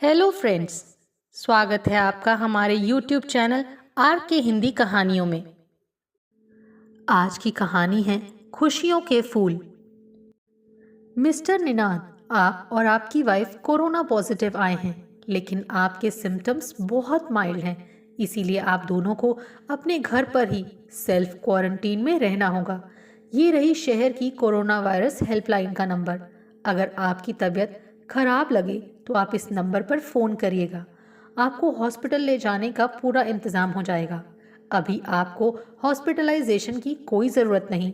Hello friends, स्वागत है आपका हमारे यूट्यूब चैनल आर के हिंदी कहानियों में। आज की कहानी है खुशियों के फूल। मिस्टर निनाद, आप और आपकी वाइफ कोरोना पॉजिटिव आए हैं, लेकिन आपके सिम्टम्स बहुत माइल्ड हैं, इसीलिए आप दोनों को अपने घर पर ही सेल्फ क्वारंटीन में रहना होगा। ये रही शहर की कोरोना वायरस हेल्पलाइन का नंबर। अगर आपकी तबीयत खराब लगे तो आप इस नंबर पर फ़ोन करिएगा। आपको हॉस्पिटल ले जाने का पूरा इंतज़ाम हो जाएगा। अभी आपको हॉस्पिटलाइजेशन की कोई ज़रूरत नहीं।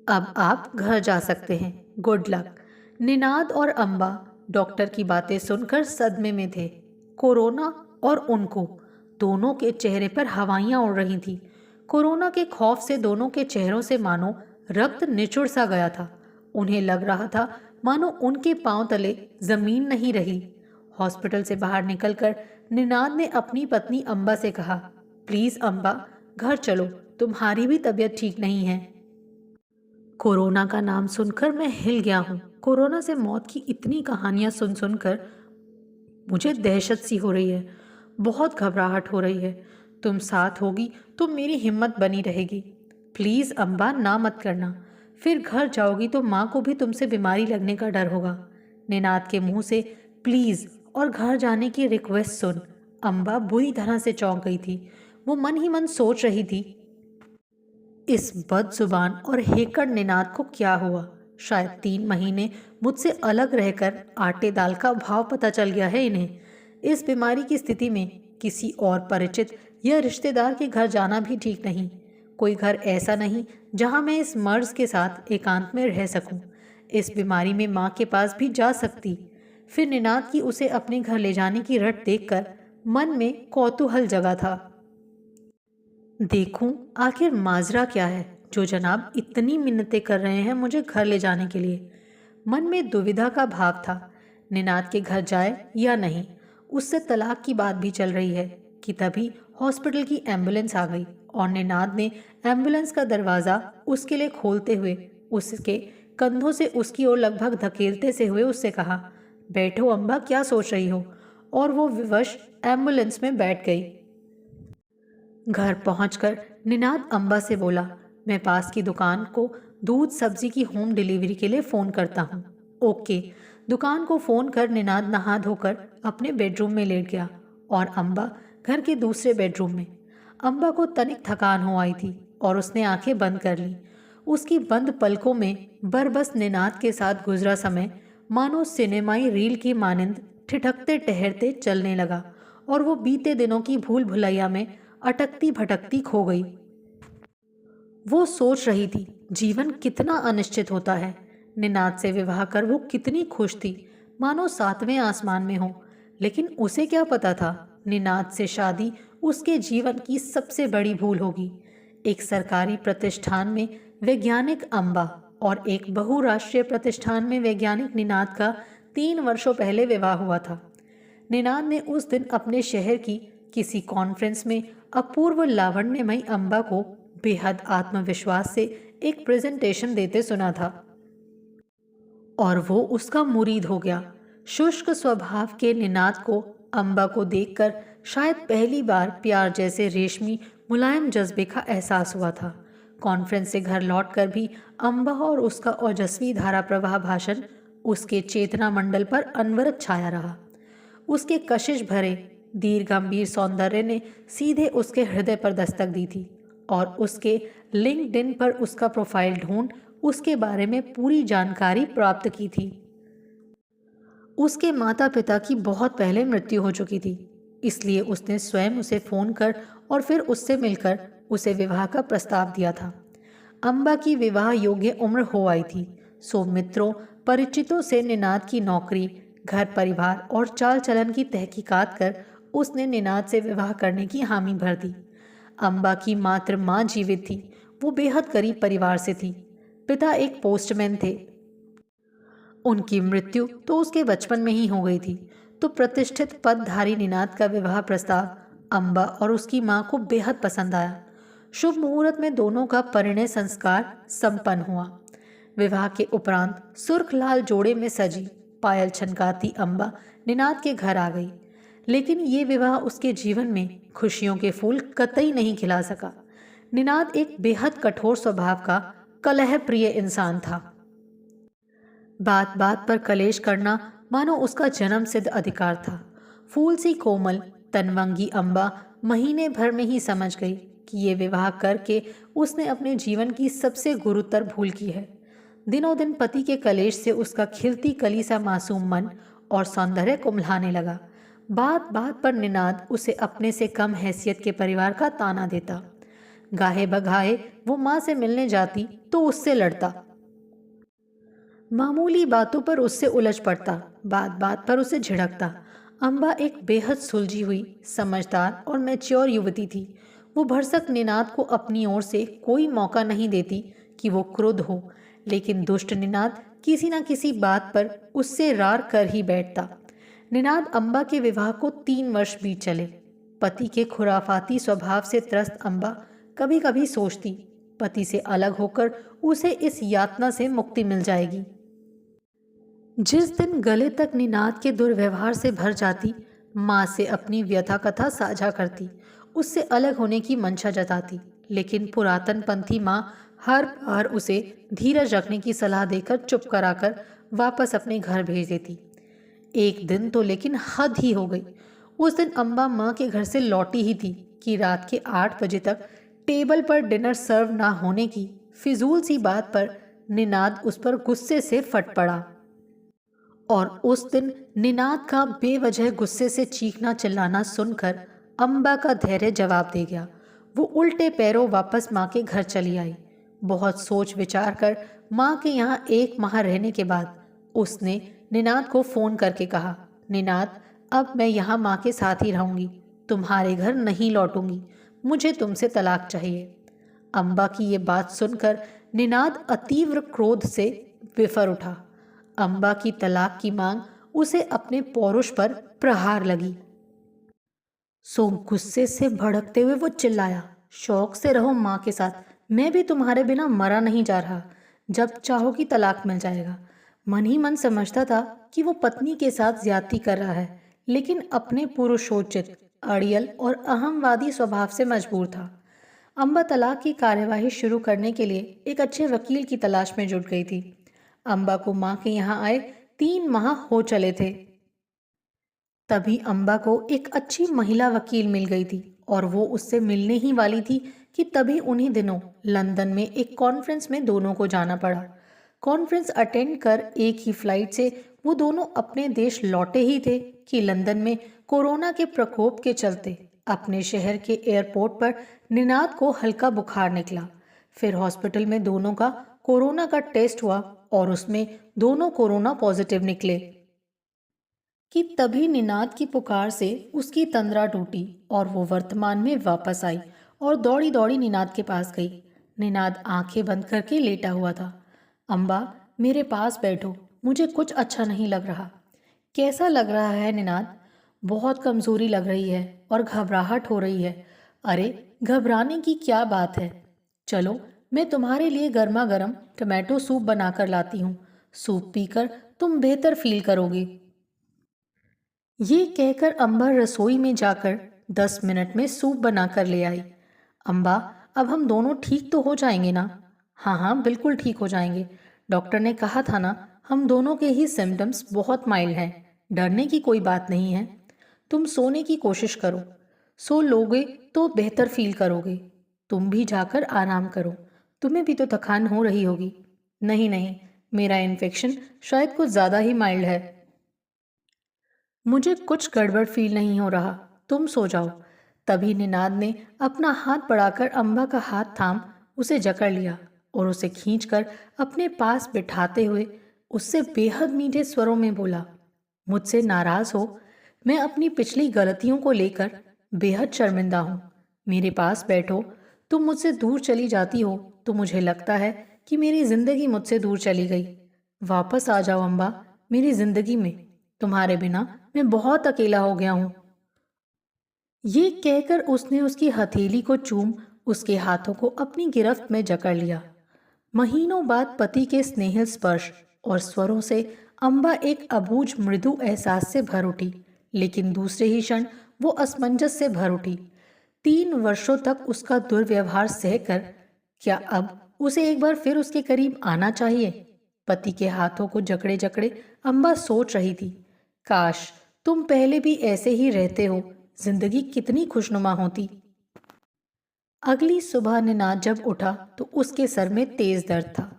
अब आप घर जा सकते हैं। Good luck. निनाद और अंबा डॉक्टर की बातें सुनकर सदमे में थे। कोरोना और उनको दोनों के चेहरे पर हवाइयां उड़ रही थी। कोरोना के खौफ से दोनों के चेहरों से मानो रक्त निचुड़ सा गया था। उन्हें लग रहा था मानो उनके पांव तले जमीन नहीं रही। हॉस्पिटल से बाहर निकलकर निनाद ने अपनी पत्नी अंबा से कहा, प्लीज अंबा, घर चलो, तुम्हारी भी तबीयत ठीक नहीं है। कोरोना का नाम सुनकर मैं हिल गया हूँ। कोरोना से मौत की इतनी कहानियां सुन सुनकर मुझे दहशत सी हो रही है। बहुत घबराहट हो रही है। तुम साथ होगी तो मेरी हिम्मत बनी रहेगी। प्लीज़ अम्बा, ना मत करना। फिर घर जाओगी तो माँ को भी तुमसे बीमारी लगने का डर होगा। निनाद के मुंह से प्लीज़ और घर जाने की रिक्वेस्ट सुन अम्बा बुरी तरह से चौंक गई थी। वो मन ही मन सोच रही थी, इस बदजुबान और हेकड़ निनाद को क्या हुआ। शायद 3 महीने मुझसे अलग रहकर आटे दाल का भाव पता चल गया है इन्हें। इस बीमारी की स्थिति में किसी और परिचित या रिश्तेदार के घर जाना भी ठीक नहीं। कोई घर ऐसा नहीं जहां मैं इस मर्ज के साथ एकांत में रह सकूं। इस बीमारी में माँ के पास भी जा सकती। फिर निनाद की उसे अपने घर ले जाने की रट देखकर मन में कौतूहल जगा था। देखूं आखिर माजरा क्या है जो जनाब इतनी मिन्नतें कर रहे हैं मुझे घर ले जाने के लिए। मन में दुविधा का भाव था, निनाद के घर जाए या नहीं। उससे तलाक की बात भी चल रही है कि तभी हॉस्पिटल की एम्बुलेंस आ गई और निनाद ने एम्बुलेंस का दरवाज़ा उसके लिए खोलते हुए उसके कंधों से उसकी ओर लगभग धकेलते से हुए उससे कहा, बैठो अम्बा, क्या सोच रही हो। और वो विवश एम्बुलेंस में बैठ गई। घर पहुंचकर निनाद अंबा से बोला, मैं पास की दुकान को दूध सब्जी की होम डिलीवरी के लिए फ़ोन करता हूँ। ओके। दुकान को फ़ोन कर निनाद नहा धोकर अपने बेडरूम में लेट गया और अंबा घर के दूसरे बेडरूम में। अंबा को तनिक थकान हो आई थी और उसने आंखें बंद कर ली। उसकी बंद पलकों में बरबस निनाद के साथ गुजरा समय मानो सिनेमाई रील की मानिंद ठिठकते ठहरते चलने लगा और वो बीते दिनों की भूल भुलैया में अटकती भटकती खो गई। वो सोच रही थी जीवन कितना अनिश्चित होता है। निनाद से विवाह कर वो कितनी खुश थी, मानो 7वें आसमान में हो। लेकिन उसे क्या पता था निनाद से शादी उसके जीवन की सबसे बड़ी भूल होगी। एक सरकारी प्रतिष्ठान में वैज्ञानिक अंबा और एक बहुराष्ट्रीय प्रतिष्ठान में वैज्ञानिक निनाद का 3 वर्षों पहले विवाह हुआ था। निनाद ने उस दिन अपने शहर की किसी कॉन्फ्रेंस में अपूर्व लावण्यमयी अंबा को बेहद आत्मविश्वास से एक प्रेजेंटेशन देते सुना था और वो उसका मुरीद हो गया। शुष्क स्वभाव के निनाद को अंबा को देखकर शायद पहली बार प्यार जैसे रेशमी मुलायम जज्बे का एहसास हुआ था। कॉन्फ्रेंस से घर लौटकर भी अंबा और उसका ओजस्वी धारा प्रवाह भाषण उसके चेतना मंडल पर अनवरत छाया रहा। उसके कशिश भरे दीर्घ गंभीर सौंदर्य ने सीधे उसके हृदय पर दस्तक दी थी और उसके लिंक्डइन पर उसका प्रोफाइल ढूंढ उसके बारे में पूरी जानकारी प्राप्त की थी। उसके माता पिता की बहुत पहले मृत्यु हो चुकी थी, इसलिए उसने स्वयं उसे फ़ोन कर और फिर उससे मिलकर उसे विवाह का प्रस्ताव दिया था। अंबा की विवाह योग्य उम्र हो आई थी, सो मित्रों परिचितों से निनाद की नौकरी, घर परिवार और चाल चलन की तहकीकात कर उसने निनाद से विवाह करने की हामी भर दी। अंबा की मात्र माँ जीवित थी। वो बेहद गरीब परिवार से थी। पिता एक पोस्टमैन थे। उनकी मृत्यु तो उसके बचपन में ही हो गई थी, तो प्रतिष्ठित पदधारी निनाद का विवाह प्रस्ताव अंबा और उसकी माँ को बेहद पसंद आया। शुभ मुहूर्त में दोनों का परिणय संस्कार संपन्न हुआ। विवाह के उपरांत सुर्ख लाल जोड़े में सजी पायल छनकाती अम्बा निनाद के घर आ गई। लेकिन ये विवाह उसके जीवन में खुशियों के फूल कतई नहीं खिला सका। निनाद एक बेहद कठोर स्वभाव का कलह प्रिय इंसान था। बात बात पर कलेश करना मानो उसका जन्म सिद्ध अधिकार था। फूल सी कोमल तनवंगी अम्बा महीने भर में ही समझ गई कि ये विवाह करके उसने अपने जीवन की सबसे गुरुतर भूल की है। दिनों दिन पति के कलेश से उसका खिलती कली सा मासूम मन और सौंदर्य कुम्हलाने लगा। बात बात पर निनाद उसे अपने से कम हैसियत के परिवार का ताना देता। गाहे बगाहे वो माँ से मिलने जाती तो उससे लड़ता, मामूली बातों पर उससे उलझ पड़ता, बात बात पर उसे झिड़कता। अम्बा एक बेहद सुलझी हुई, समझदार और मैच्योर युवती थी। वो भरसक निनाद को अपनी ओर से कोई मौका नहीं देती कि वो क्रुद्ध हो, लेकिन दुष्ट निनाद किसी न किसी बात पर उससे रार कर ही बैठता। निनाद अम्बा के विवाह को 3 वर्ष बीत चले। पति के खुराफाती स्वभाव से त्रस्त अम्बा कभी कभी सोचती, पति से अलग होकर उसे इस यातना से मुक्ति मिल जाएगी। जिस दिन गले तक निनाद के दुर्व्यवहार से भर जाती, माँ से अपनी व्यथा कथा साझा करती, उससे अलग होने की मंशा जताती, लेकिन पुरातन पंथी माँ हर बार उसे धीरज रखने की सलाह देकर चुप कराकर वापस अपने घर भेज देती। एक दिन तो लेकिन हद ही हो गई। उस दिन अम्बा माँ के घर से लौटी ही थी कि रात के 8 बजे तक टेबल पर डिनर सर्व ना होने की फिजूल सी बात पर निनाद उस पर गुस्से से फट पड़ा। और उस दिन निनाद का बेवजह गुस्से से चीखना चिल्लाना सुनकर अम्बा का धैर्य जवाब दे गया। वो उल्टे पैरों वापस माँ के घर चली आई। बहुत सोच विचार कर माँ के यहाँ 1 माह रहने के बाद उसने निनाद को फ़ोन करके कहा, निनाद, अब मैं यहाँ माँ के साथ ही रहूँगी, तुम्हारे घर नहीं लौटूंगी, मुझे तुमसे तलाक चाहिए। अम्बा की ये बात सुनकर निनाद अतीव्र क्रोध से बिफर उठा। अम्बा की तलाक की मांग उसे अपने पौरुष पर प्रहार लगी। सो गुस्से से भड़कते हुए वो चिल्लाया, शौक से रहो माँ के साथ, मैं भी तुम्हारे बिना मरा नहीं जा रहा, जब चाहोगी तलाक मिल जाएगा। मन ही मन समझता था कि वो पत्नी के साथ ज्यादती कर रहा है, लेकिन अपने पुरुषोचित, अड़ियल और अहमवादी स्वभाव से मजबूर था। अम्बा तलाक की कार्यवाही शुरू करने के लिए एक अच्छे वकील की तलाश में जुट गई थी। अम्बा को माँ के यहाँ आए 3 माह हो चले थे। तभी अम्बा को एक अच्छी महिला वकील मिल गई थी और वो उससे मिलने ही वाली थी कि तभी उन्हीं दिनों लंदन में एक कॉन्फ्रेंस में दोनों को जाना पड़ा। कॉन्फ्रेंस अटेंड कर एक ही फ्लाइट से वो दोनों अपने देश लौटे ही थे कि लंदन में कोरोना के प्रकोप के चलते अपने शहर के एयरपोर्ट पर निनाद को हल्का बुखार निकला। फिर हॉस्पिटल में दोनों का कोरोना का टेस्ट हुआ और उसमें दोनों कोरोना पॉजिटिव निकले। कि तभी निनाद की पुकार से उसकी तंद्रा टूटी और वो वर्तमान में वापस आई और दौड़ी दौड़ी निनाद के पास गई। निनाद आंखें बंद करके लेटा हुआ था। अम्बा, मेरे पास बैठो, मुझे कुछ अच्छा नहीं लग रहा। कैसा लग रहा है निनाद? बहुत कमजोरी लग रही है और घबराहट हो रही है। अरे, घबराने की क्या बात है, चलो मैं तुम्हारे लिए गर्मा गर्म टमाटो सूप बनाकर लाती हूँ। सूप पीकर तुम बेहतर फील करोगे। ये कहकर अम्बा रसोई में जाकर 10 मिनट में सूप बनाकर ले आई। अम्बा, अब हम दोनों ठीक तो हो जाएंगे ना? हाँ हाँ, बिल्कुल ठीक हो जाएंगे। डॉक्टर ने कहा था ना, हम दोनों के ही सिम्टम्स बहुत माइल्ड हैं, डरने की कोई बात नहीं है। तुम सोने की कोशिश करो, सो लोगे तो बेहतर फील करोगे। तुम भी जाकर आराम करो, तुम्हें भी तो थकान हो रही होगी। नहीं नहीं, मेरा इन्फेक्शन शायद कुछ ज़्यादा ही माइल्ड है। मुझे कुछ गड़बड़ फील नहीं हो रहा, तुम सो जाओ। तभी निनाद ने अपना हाथ बढ़ाकर अम्बा का हाथ थाम उसे जकड़ लिया और उसे खींचकर अपने पास बिठाते हुए उससे बेहद मीठे स्वरों में बोला, मुझसे नाराज हो? मैं अपनी पिछली गलतियों को लेकर बेहद शर्मिंदा हूँ। मेरे पास बैठो। तुम मुझसे दूर चली जाती हो तो मुझे लगता है कि मेरी जिंदगी मुझसे दूर चली गई। वापस आ जाओ अम्बा, मेरी जिंदगी में। तुम्हारे बिना मैं बहुत अकेला हो गया हूँ। ये कहकर उसने उसकी हथेली को चूम उसके हाथों को अपनी गिरफ्त में जकड़ लिया। महीनों बाद पति के स्नेहिल स्पर्श और स्वरों से अम्बा एक अबूझ मृदु एहसास से भर उठी, लेकिन दूसरे ही क्षण वो असमंजस से भर उठी। 3 वर्षों तक उसका दुर्व्यवहार सहकर क्या अब उसे एक बार फिर उसके करीब आना चाहिए? पति के हाथों को जकड़े जकड़े अम्बा सोच रही थी, काश तुम पहले भी ऐसे ही रहते हो, जिंदगी कितनी खुशनुमा होती। अगली सुबह निनाद जब उठा तो उसके सर में तेज दर्द था।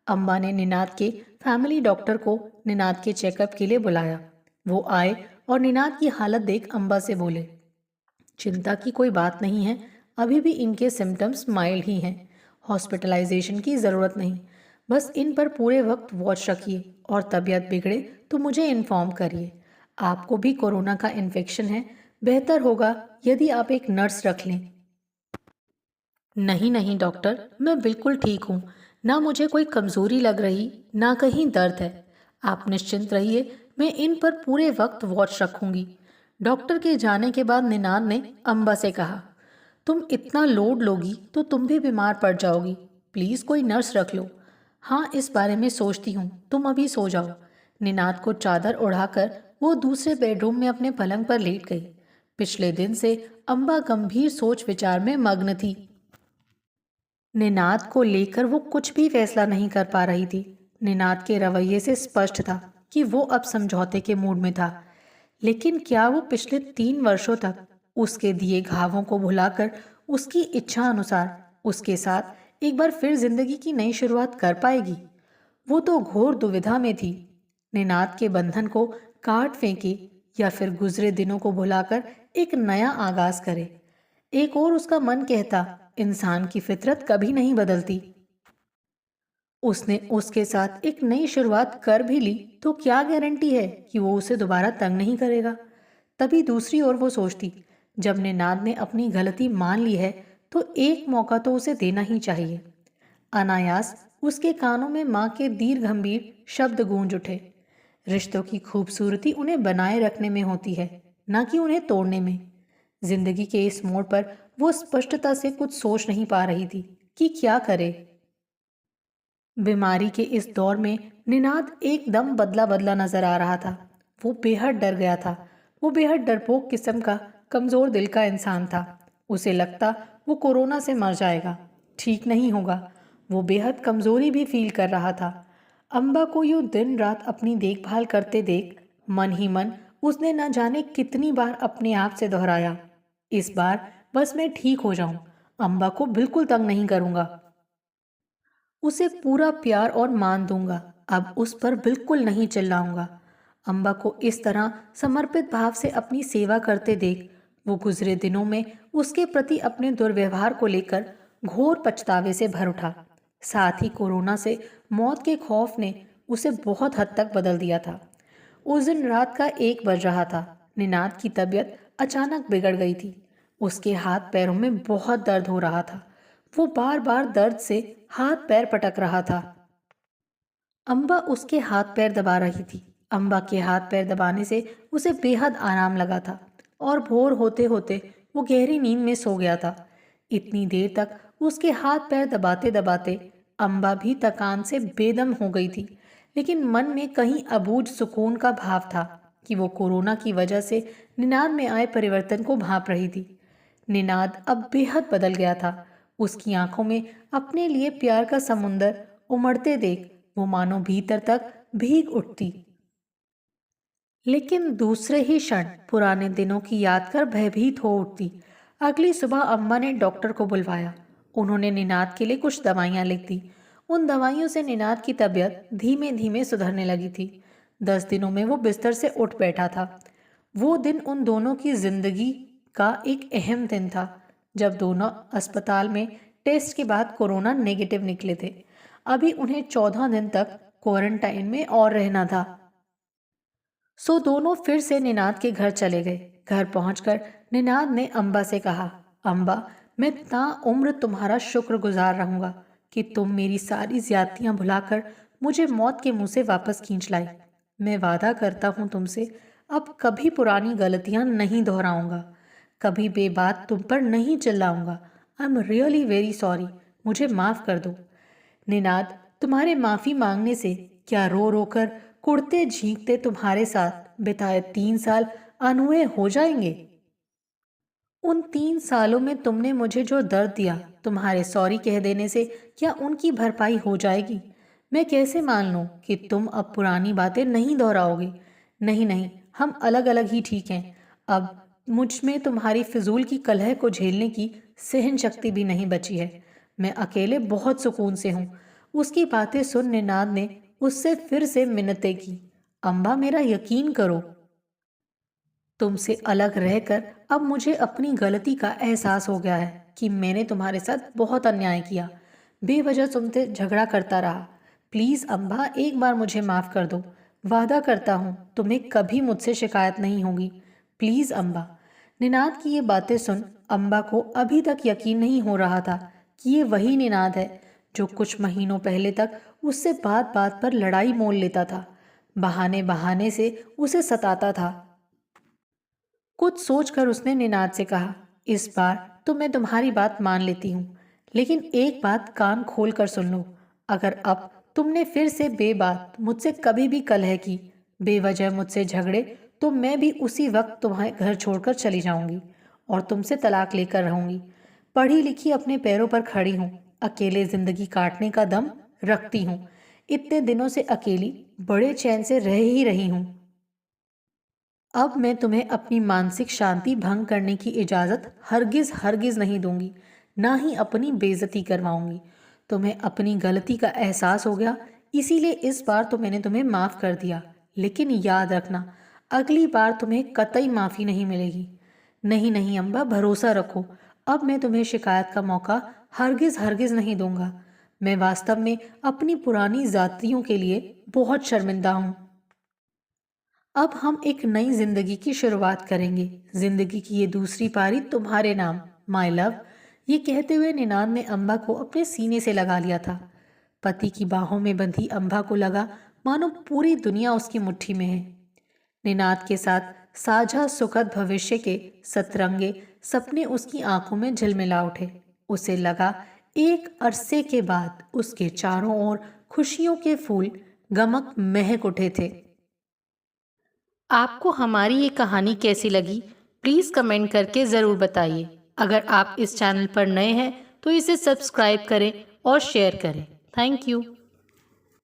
अम्बा ने निनाद के फैमिली डॉक्टर को निनाद के चेकअप के लिए बुलाया। वो आए और निनाद की हालत देख अम्बा से बोले, चिंता की कोई बात नहीं है, अभी भी इनके सिम्टम्स माइल्ड ही हैं, हॉस्पिटलाइजेशन की ज़रूरत नहीं, बस इन पर पूरे वक्त वॉच रखिए और तबीयत बिगड़े तो मुझे इन्फॉर्म करिए। आपको भी कोरोना का इन्फेक्शन है, बेहतर होगा यदि आप एक नर्स रख लें। नहीं नहीं डॉक्टर, मैं बिल्कुल ठीक हूँ, ना मुझे कोई कमज़ोरी लग रही, ना कहीं दर्द है। आप निश्चिंत रहिए, मैं इन पर पूरे वक्त वॉच रखूंगी। डॉक्टर के जाने के बाद निनाद ने अम्बा से कहा, तुम इतना लोड लोगी तो तुम भी बीमार पड़ जाओगी, प्लीज़ कोई नर्स रख लो। हाँ, इस बारे में सोचती हूँ, तुम अभी सो जाओ। निनाद को चादर ओढ़ाकर वो दूसरे बेडरूम में अपने पलंग पर लेट गई। पिछले दिन से अम्बा गंभीर सोच विचार में मग्न थी। निनाद को लेकर वो कुछ भी फैसला नहीं कर पा रही थी। निनाद के रवैये से स्पष्ट था कि वो अब समझौते के मूड में था, लेकिन क्या वो पिछले 3 वर्षों तक उसके दिए घावों को भुलाकर उसकी इच्छा अनुसार उसके साथ एक बार फिर जिंदगी की नई शुरुआत कर पाएगी? वो तो घोर दुविधा में थी। निनाद के बंधन को काट फेंके या फिर गुजरे दिनों को भुलाकर एक नया आगाज करे। एक और उसका मन कहता, इंसान की फितरत कभी नहीं बदलती। उसने उसके साथ एक नई शुरुआत कर भी ली तो क्या गारंटी है कि वो उसे दोबारा तंग नहीं करेगा। तभी दूसरी ओर वो सोचती, जब निनाद ने अपनी गलती मान ली है तो एक मौका तो उसे देना ही चाहिए। अनायास उसके कानों में माँ के दीर्घ गंभीर शब्द गूंज उठे, रिश्तों की खूबसूरती उन्हें बनाए रखने में होती है, न कि उन्हें तोड़ने में। जिंदगी के इस मोड़ पर वो स्पष्टता से कुछ सोच नहीं पा रही थी कि क्या करे। बीमारी के इस दौर में निनाद एकदम बदला बदला नजर आ रहा था। वो बेहद डर गया था। वो बेहद डरपोक किस्म का कमजोर दिल का इंसान था। उसे लगता वो कोरोना से मर जाएगा, ठीक नहीं होगा। वो बेहद कमजोरी भी फील कर रहा था। अम्बा को यूं दिन रात अपनी देखभाल करते देख मन ही मन उसने न जाने कितनी बार अपने आप से दोहराया, इस बार बस मैं ठीक हो जाऊं, अम्बा को बिल्कुल तंग नहीं करूंगा, उसे पूरा प्यार और मान दूंगा, अब उस पर बिल्कुल नहीं चिल्लाऊंगा। अम्बा को इस तरह समर्पित भाव से अपनी सेवा करते देख वो गुजरे दिनों में उसके प्रति अपने दुर्व्यवहार को लेकर घोर पछतावे से भर उठा। साथ ही कोरोना से मौत के खौफ ने उसे बहुत हद तक बदल दिया था। उस दिन रात का 1 बज रहा था। निनाद की तबीयत अचानक बिगड़ गई थी। उसके हाथ पैरों में बहुत दर्द हो रहा था। वो बार बार दर्द से हाथ पैर पटक रहा था। अम्बा उसके हाथ पैर दबा रही थी। अम्बा के हाथ पैर दबाने से उसे बेहद आराम लगा था और भोर होते होते वो गहरी नींद में सो गया था। इतनी देर तक उसके हाथ पैर दबाते दबाते अम्बा भी थकान से बेदम हो गई थी, लेकिन मन में कहीं अबूझ सुकून का भाव था कि वो कोरोना की वजह से निनाद में आए परिवर्तन को भांप रही थी। निनाद अब बेहद बदल गया था। उसकी आंखों में अपने लिए प्यार का समुंदर उमड़ते देख वो मानो भीतर तक भीग उठती। लेकिन दूसरे ही क्षण पुराने दिनों की याद कर भयभीत हो उठती। अगली सुबह अम्मा ने डॉक्टर को बुलवाया। उन्होंने निनाद के लिए कुछ दवाइयां लिख दी। उन दवाइयों से निनाद की तबीयत धीमे धीमे सुधरने लगी थी। 10 दिनों में वो बिस्तर से उठ बैठा था। वो दिन उन दोनों की जिंदगी का एक अहम दिन था, जब दोनों अस्पताल में टेस्ट के बाद कोरोना नेगेटिव निकले थे। अभी उन्हें 14 दिन तक क्वारंटाइन में और रहना था। सो दोनों फिर से निनाद के घर चले गए। घर पहुंचकर निनाद ने अम्बा से कहा, अम्बा, मैं ताउम्र तुम्हारा शुक्रगुजार रहूंगा कि तुम मेरी सारी ज्यादतियां भुलाकर मुझे मौत के मुंह से वापस खींच लाई। मैं वादा करता हूं तुमसे, अब कभी पुरानी गलतियां नहीं दोहराऊंगा, कभी बेबात तुम पर नहीं चिल्लाऊंगा। I am really very sorry, मुझे माफ कर दो। निनाद, तुम्हारे माफी मांगने से क्या रो रो कर कुड़ते झींकते तुम्हारे साथ बिताए 3 साल अनूए हो जाएंगे। उन 3 सालों में तुमने मुझे जो दर्द दिया, तुम्हारे सॉरी कह देने से क्या उनकी भरपाई हो जाएगी? मैं कैसे मान लूं कि तुम अब पुरानी बातें नहीं दोहराओगे? नहीं नहीं, हम अलग अलग ही ठीक हैं। अब मुझ में तुम्हारी फिजूल की कलह को झेलने की सहन शक्ति भी नहीं बची है। मैं अकेले बहुत सुकून से हूँ। उसकी बातें सुन निनाद ने उससे फिर से मिन्नतें की। अम्बा, मेरा यकीन करो। तुमसे अलग रहकर अब मुझे अपनी गलती का एहसास हो गया है कि मैंने तुम्हारे साथ बहुत अन्याय किया, बेवजह तुमसे झगड़ा करता रहा। प्लीज़ अम्बा, एक बार मुझे माफ़ कर दो। वादा करता हूँ तुम्हें कभी मुझसे शिकायत नहीं होगी। प्लीज़ अम्बा। निनाद की ये बातें सुन अम्बा को अभी तक यकीन नहीं हो रहा था कि ये वही निनाद है जो कुछ महीनों पहले तक उससे बात बात पर लड़ाई मोल लेता था, बहाने बहाने से उसे सताता था। कुछ सोचकर उसने निनाद से कहा, इस बार तो मैं तुम्हारी बात मान लेती हूँ, लेकिन एक बात कान खोल कर सुन लो। अगर अब तुमने फिर से बेबात मुझसे कभी भी कलह की, बेवजह मुझसे झगड़े, तो मैं भी उसी वक्त तुम्हारे घर छोड़कर चली जाऊंगी और तुमसे तलाक लेकर रहूंगी। पढ़ी लिखी अपने पैरों पर खड़ी हूँ, अकेले जिंदगी काटने का दम रखती हूँ। इतने दिनों से अकेली बड़े चैन से रह ही रही हूँ। अब मैं तुम्हें अपनी मानसिक शांति भंग करने की इजाज़त हरगिज़ हरगिज़ नहीं दूंगी, ना ही अपनी बेइज्जती करवाऊंगी। तुम्हें अपनी गलती का एहसास हो गया, इसीलिए इस बार तो मैंने तुम्हें माफ़ कर दिया, लेकिन याद रखना, अगली बार तुम्हें कतई माफ़ी नहीं मिलेगी। नहीं नहीं अम्बा, भरोसा रखो, अब मैं तुम्हें शिकायत का मौका हरगिज़ हरगिज़ नहीं दूंगा। मैं वास्तव में अपनी पुरानी ज़ातियों के लिए बहुत शर्मिंदा हूँ। अब हम एक नई जिंदगी की शुरुआत करेंगे। जिंदगी की ये दूसरी पारी तुम्हारे नाम, माय लव। ये कहते हुए निनाद ने अम्बा को अपने सीने से लगा लिया था। पति की बाहों में बंधी अम्बा को लगा मानो पूरी दुनिया उसकी मुट्ठी में है। निनाद के साथ साझा सुखद भविष्य के सतरंगे सपने उसकी आंखों में झिलमिला उठे। उसे लगा एक अरसे के बाद उसके चारों ओर खुशियों के फूल गमक महक उठे थे। आपको हमारी ये कहानी कैसी लगी, प्लीज़ कमेंट करके ज़रूर बताइए। अगर आप इस चैनल पर नए हैं तो इसे सब्सक्राइब करें और शेयर करें। Thank you.